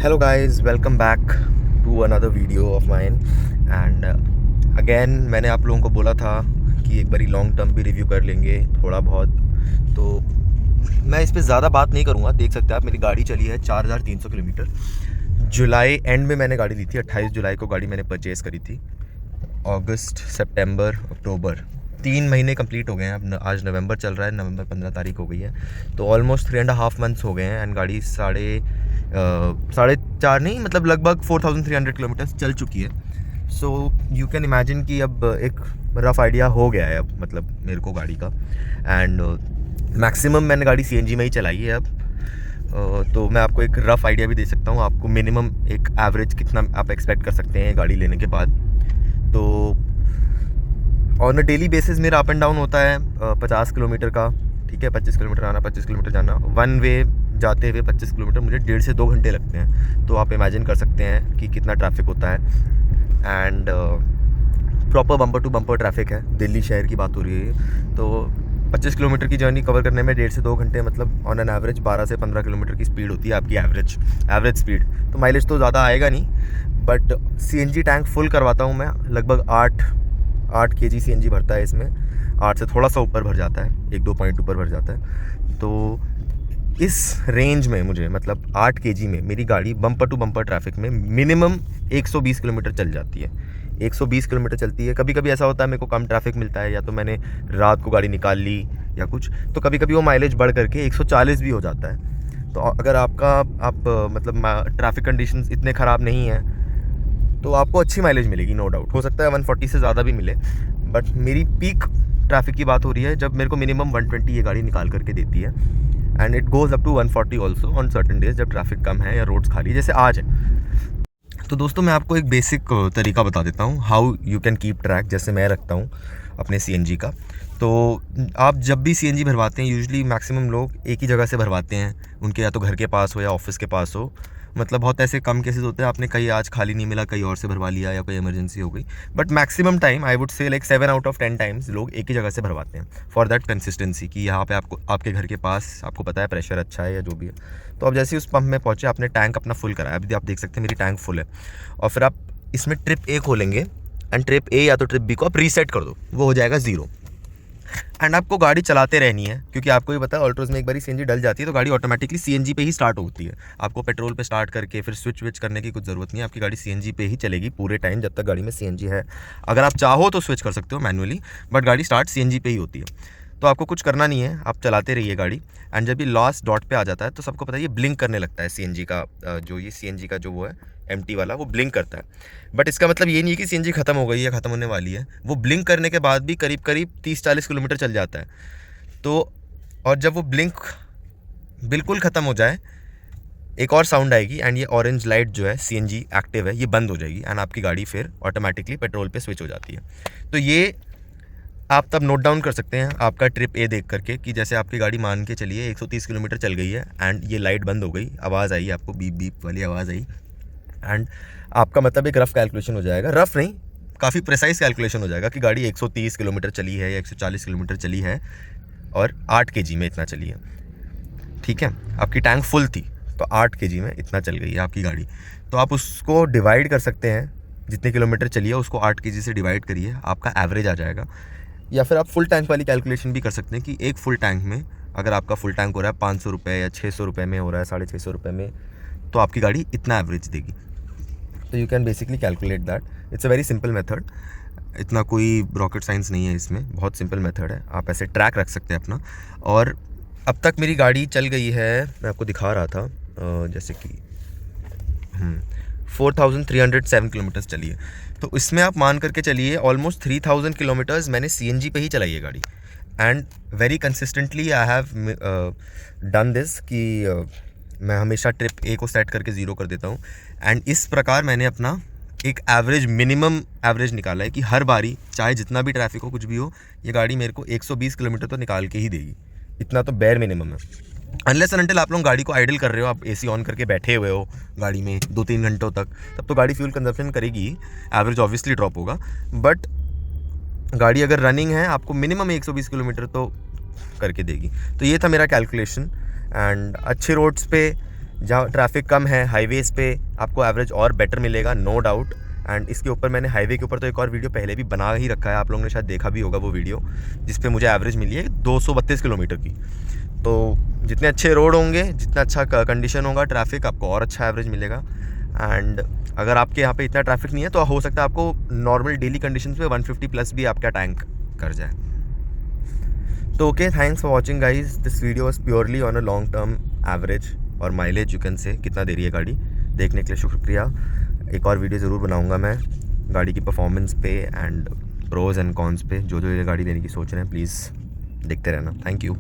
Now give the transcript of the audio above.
Hello guys, welcome back to another video of mine. And again मैंने आप लोगों को बोला था कि एक बारी लॉन्ग टर्म भी रिव्यू कर लेंगे थोड़ा बहुत। तो मैं इस पे ज़्यादा बात नहीं करूँगा। देख सकते हैं आप, मेरी गाड़ी चली है 4300 किलोमीटर। जुलाई एंड में मैंने गाड़ी ली थी, 28 जुलाई को गाड़ी मैंने परचेज़ करी थी। अगस्त, सितंबर, अक्टूबर, 3 महीने कंप्लीट हो गए हैं। अब आज नवंबर चल रहा है, नवंबर 15 तारीख हो गई है। तो ऑलमोस्ट 3.5 मंथ्स हो गए हैं। एंड गाड़ी साढ़े चार नहीं, मतलब लगभग 4300 किलोमीटर्स चल चुकी है। सो यू कैन इमेजिन कि अब एक रफ़ आइडिया हो गया है अब, मतलब मेरे को गाड़ी का। एंड मैक्सिमम मैंने गाड़ी सीएनजी में ही चलाई है अब। तो मैं आपको एक रफ़ आइडिया भी दे सकता हूँ, आपको मिनिमम एक एवरेज कितना आप एक्सपेक्ट कर सकते हैं गाड़ी लेने के बाद। तो ऑन अ डेली बेसिस मेरा अप एंड डाउन होता है 50 किलोमीटर का। ठीक है, 25 किलोमीटर आना, 25 किलोमीटर जाना। वन वे जाते हुए 25 किलोमीटर मुझे 1.5 से 2 घंटे लगते हैं। तो आप इमेजिन कर सकते हैं कि कितना ट्रैफिक होता है। And proper bumper to bumper traffic है, दिल्ली शहर की बात हो रही है। तो 25 किलोमीटर की जर्नी कवर करने में 1.5 से 2 घंटे, मतलब ऑन एन एवरेज 12 से 15 किलोमीटर की स्पीड होती है आपकी एवरेज स्पीड। तो माइलेज तो ज़्यादा आएगा नहीं, बट सीएनजी टैंक फुल करवाता हूँ मैं। लगभग 8 केजी सीएनजी भरता है इसमें। 8 से थोड़ा सा ऊपर भर जाता है, 1-2 पॉइंट ऊपर भर जाता है। तो इस रेंज में मुझे, मतलब 8 केजी में मेरी गाड़ी बम्पर टू बम्पर ट्रैफिक में मिनिमम 120 किलोमीटर चल जाती है। 120 किलोमीटर चलती है। कभी कभी ऐसा होता है मेरे को कम ट्रैफिक मिलता है, या तो मैंने रात को गाड़ी निकाल ली या कुछ, तो कभी कभी वो माइलेज बढ़ करके 140 भी हो जाता है। तो अगर आप मतलब ट्रैफिक कंडीशंस इतने ख़राब नहीं हैं तो आपको अच्छी माइलेज मिलेगी, नो डाउट। हो सकता है 140 से ज़्यादा भी मिले, बट मेरी पीक ट्रैफिक की बात हो रही है जब मेरे को मिनिमम 120 ये गाड़ी निकाल करके देती है। And it goes up to 140 also on certain days जब ट्रैफिक कम है या रोड्स खाली, जैसे आज है। तो दोस्तों, मैं आपको एक बेसिक तरीका बता देता हूँ how you can keep track, जैसे मैं रखता हूँ अपने सीएनजी का। तो आप जब भी सीएनजी भरवाते हैं, यूजुअली मैक्सिमम लोग एक ही जगह से भरवाते हैं, उनके या तो घर के पास हो या ऑफिस के पास हो। मतलब बहुत ऐसे कम केसेस होते हैं आपने कहीं आज खाली नहीं मिला, कहीं और से भरवा लिया, या कोई इमरजेंसी हो गई। But maximum time, I would say like 7 out of 10 times लोग एक ही जगह से भरवाते हैं फॉर दैट कंसिस्टेंसी, कि यहाँ पे आपको आपके घर के पास आपको पता है प्रेशर अच्छा है या जो भी है। तो अब जैसे ही उस पंप में पहुँचे, आपने टैंक अपना फुल कराया। अभी आप देख सकते हैं मेरी टैंक फुल है। और फिर आप इसमें ट्रिप ए खोलेंगे, एंड ट्रिप ए या तो ट्रिप बी को आप रीसेट कर दो, वो हो जाएगा 0। एंड आपको गाड़ी चलाते रहनी है, क्योंकि आपको ही पता है ऑल्ट्रोज में एक बार सीएनजी डल जाती है तो गाड़ी ऑटोमेटिकली सीएनजी पे ही स्टार्ट होती है। आपको पेट्रोल पे स्टार्ट करके फिर स्विच करने की कुछ ज़रूरत नहीं है। आपकी गाड़ी सीएनजी पे ही चलेगी पूरे टाइम जब तक गाड़ी में सीएनजी है। अगर आप चाहो तो स्विच कर सकते हो मैनुअली, बट गाड़ी स्टार्ट सीएनजी पे ही होती है। तो आपको कुछ करना नहीं है, आप चलाते रहिए गाड़ी। एंड जब ये लास्ट डॉट पे आ जाता है तो सबको पता है ये ब्लिंक करने लगता है सीएनजी का, जो ये सीएनजी का जो वो है एम्प्टी वाला, वो ब्लिंक करता है। बट इसका मतलब ये नहीं है कि सीएनजी खत्म हो गई या खत्म होने वाली है। वो ब्लिंक करने के बाद भी करीब करीब 30-40 किलोमीटर चल जाता है। तो और जब वो ब्लिंक बिल्कुल ख़त्म हो जाए, एक और साउंड आएगी, एंड ये ऑरेंज लाइट जो है सीएनजी एक्टिव है, ये बंद हो जाएगी। एंड आपकी गाड़ी फिर ऑटोमेटिकली पेट्रोल पे स्विच हो जाती है। तो ये आप तब नोट डाउन कर सकते हैं आपका ट्रिप ए देख करके, कि जैसे आपकी गाड़ी मान के चलिए 130 किलोमीटर चल गई है एंड ये लाइट बंद हो गई, आवाज़ आई आपको, बीप बीप वाली आवाज़ आई। एंड आपका मतलब एक रफ़ कैलकुलेशन हो जाएगा, रफ़ नहीं, काफ़ी प्रिसाइज कैलकुलेशन हो जाएगा कि गाड़ी 130 किलोमीटर चली है या 140 किलोमीटर चली है और 8 केजी में इतना चली है। ठीक है, आपकी टैंक फुल थी तो 8 केजी में इतना चल गई है आपकी गाड़ी। तो आप उसको डिवाइड कर सकते हैं, जितने किलोमीटर चलिए उसको 8 केजी से डिवाइड करिए, आपका एवरेज आ जाएगा। या फिर आप फुल टैंक वाली कैलकुलेशन भी कर सकते हैं कि एक फुल टैंक में अगर आपका फुल टैंक हो रहा है 500 रुपये या 600 रुपये में हो रहा है, 650 रुपये में, तो आपकी गाड़ी इतना एवरेज देगी। तो you can basically calculate that. It's a very simple method, इतना कोई रॉकेट साइंस नहीं है इसमें, बहुत सिंपल मेथड है। आप ऐसे ट्रैक रख सकते हैं अपना। और अब तक मेरी गाड़ी चल गई है, मैं आपको दिखा रहा था, जैसे कि 4307 किलोमीटर्स चली है। तो इसमें आप मान करके चलिए ऑलमोस्ट 3000 किलोमीटर्स मैंने सीएनजी पे ही चलाई है गाड़ी। And very consistently I have done this, कि मैं हमेशा ट्रिप ए को सेट करके 0 कर देता हूँ। एंड इस प्रकार मैंने अपना एक एवरेज, मिनिमम एवरेज निकाला है कि हर बारी चाहे जितना भी ट्रैफिक हो, कुछ भी हो, ये गाड़ी मेरे को 120 किलोमीटर तो निकाल के ही देगी। इतना तो बेयर मिनिमम है। अनलेस एंड अनटिल आप लोग गाड़ी को आइडल कर रहे हो, आप एसी ऑन करके बैठे हुए हो गाड़ी में 2-3 घंटों तक, तब तो गाड़ी फ्यूल कंजप्शन करेगी, एवरेज ऑब्वियसली ड्रॉप होगा। बट गाड़ी अगर रनिंग है, आपको मिनिमम 120 किलोमीटर तो करके देगी। तो ये था मेरा कैलकुलेशन। एंड अच्छे रोड्स पे जहाँ ट्रैफिक कम है हाईवेज़ पे आपको एवरेज और बेटर मिलेगा, नो डाउट। एंड इसके ऊपर मैंने हाईवे के ऊपर तो एक और वीडियो पहले भी बना ही रखा है, आप लोगों ने शायद देखा भी होगा वो वीडियो, जिस पे मुझे एवरेज मिली है 232 किलोमीटर की। तो जितने अच्छे रोड होंगे, जितना अच्छा कंडीशन होगा ट्रैफिक, आपको और अच्छा एवरेज मिलेगा। एंड अगर आपके यहाँ पे इतना ट्रैफिक नहीं है तो हो सकता है आपको नॉर्मल डेली कंडीशंस पे 150 प्लस भी आपका टैंक कर जाए। तो okay, thanks for watching guys, this video was purely on a long term average और माइलेज यू कैन से, कितना दे रही है गाड़ी, देखने के लिए शुक्रिया। एक और वीडियो ज़रूर बनाऊंगा मैं गाड़ी की परफॉर्मेंस पे एंड प्रोज एंड कॉन्स पे, जो जो ये गाड़ी लेने की सोच रहे हैं प्लीज़ देखते रहना। Thank you.